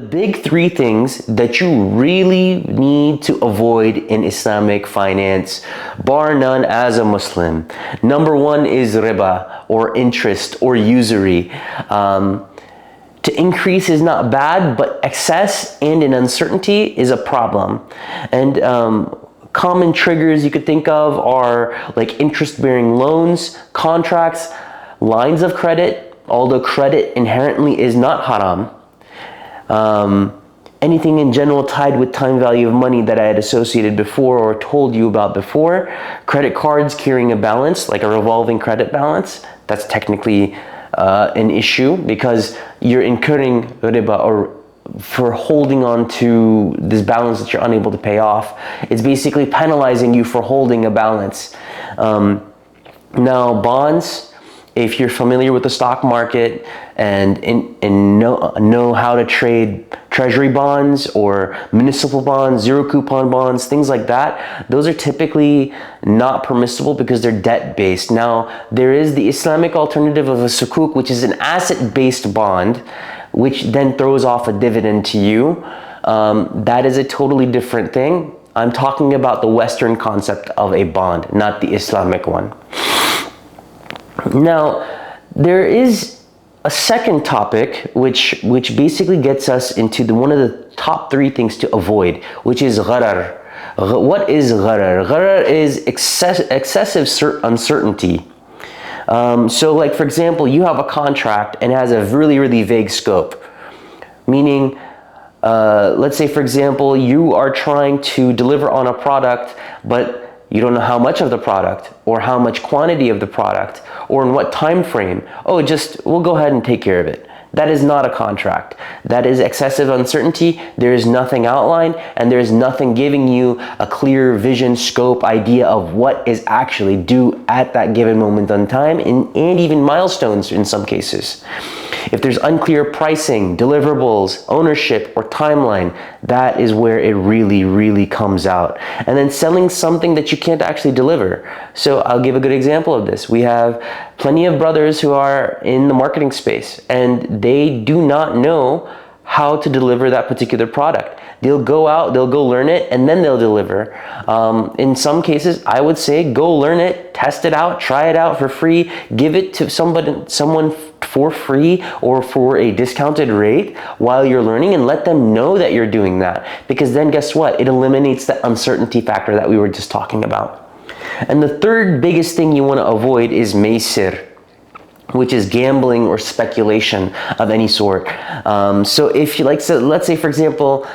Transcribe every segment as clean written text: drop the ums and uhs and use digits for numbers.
big three things that you really need to avoid in Islamic finance, bar none as a Muslim. Number one is riba, or interest, or usury. To increase is not bad, but excess and an uncertainty is a problem. And common triggers you could think of are like interest-bearing loans, contracts, lines of credit, although credit inherently is not haram. Anything in general tied with time value of money that I had associated before or told you about before. Credit cards carrying a balance, like a revolving credit balance, that's technically an issue because you're incurring riba or for holding on to this balance that you're unable to pay off. It's basically penalizing you for holding a balance. Now bonds, if you're familiar with the stock market and know how to trade treasury bonds or municipal bonds, zero coupon bonds, things like that, those are typically not permissible because they're debt-based. Now, there is the Islamic alternative of a sukuk, which is an asset-based bond, which then throws off a dividend to you. That is a totally different thing. I'm talking about the Western concept of a bond, not the Islamic one. Now, there is a second topic which basically gets us into one of the top three things to avoid, which is gharar. What is gharar? Gharar is excessive uncertainty. So like, for example, you have a contract and it has a really, really vague scope. Meaning, let's say, for example, you are trying to deliver on a product, but you don't know how much of the product or how much quantity of the product or in what time frame. Oh, we'll go ahead and take care of it. That is not a contract. That is excessive uncertainty. There is nothing outlined and there is nothing giving you a clear vision, scope, idea of what is actually due at that given moment in time and even milestones in some cases. If there's unclear pricing, deliverables, ownership, or timeline, that is where it really, really comes out. And then selling something that you can't actually deliver. So I'll give a good example of this. We have plenty of brothers who are in the marketing space and they do not know how to deliver that particular product. They'll go out, they'll go learn it, and then they'll deliver. In some cases, I would say go learn it, test it out, try it out for free, give it to someone for free or for a discounted rate while you're learning, and let them know that you're doing that. Because then guess what? It eliminates the uncertainty factor that we were just talking about. And the third biggest thing you want to avoid is maysir, which is gambling or speculation of any sort. So if you let's say for example,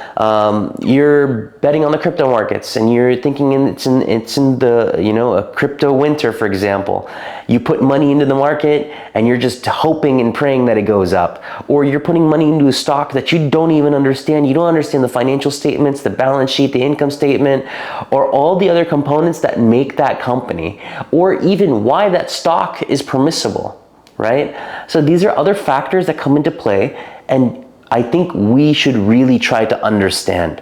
you're betting on the crypto markets and you're thinking it's in the a crypto winter, for example. You put money into the market and you're just hoping and praying that it goes up, or you're putting money into a stock that you don't even understand. You don't understand the financial statements, the balance sheet, the income statement, or all the other components that make that company, or even why that stock is permissible. Right? So these are other factors that come into play, and I think we should really try to understand.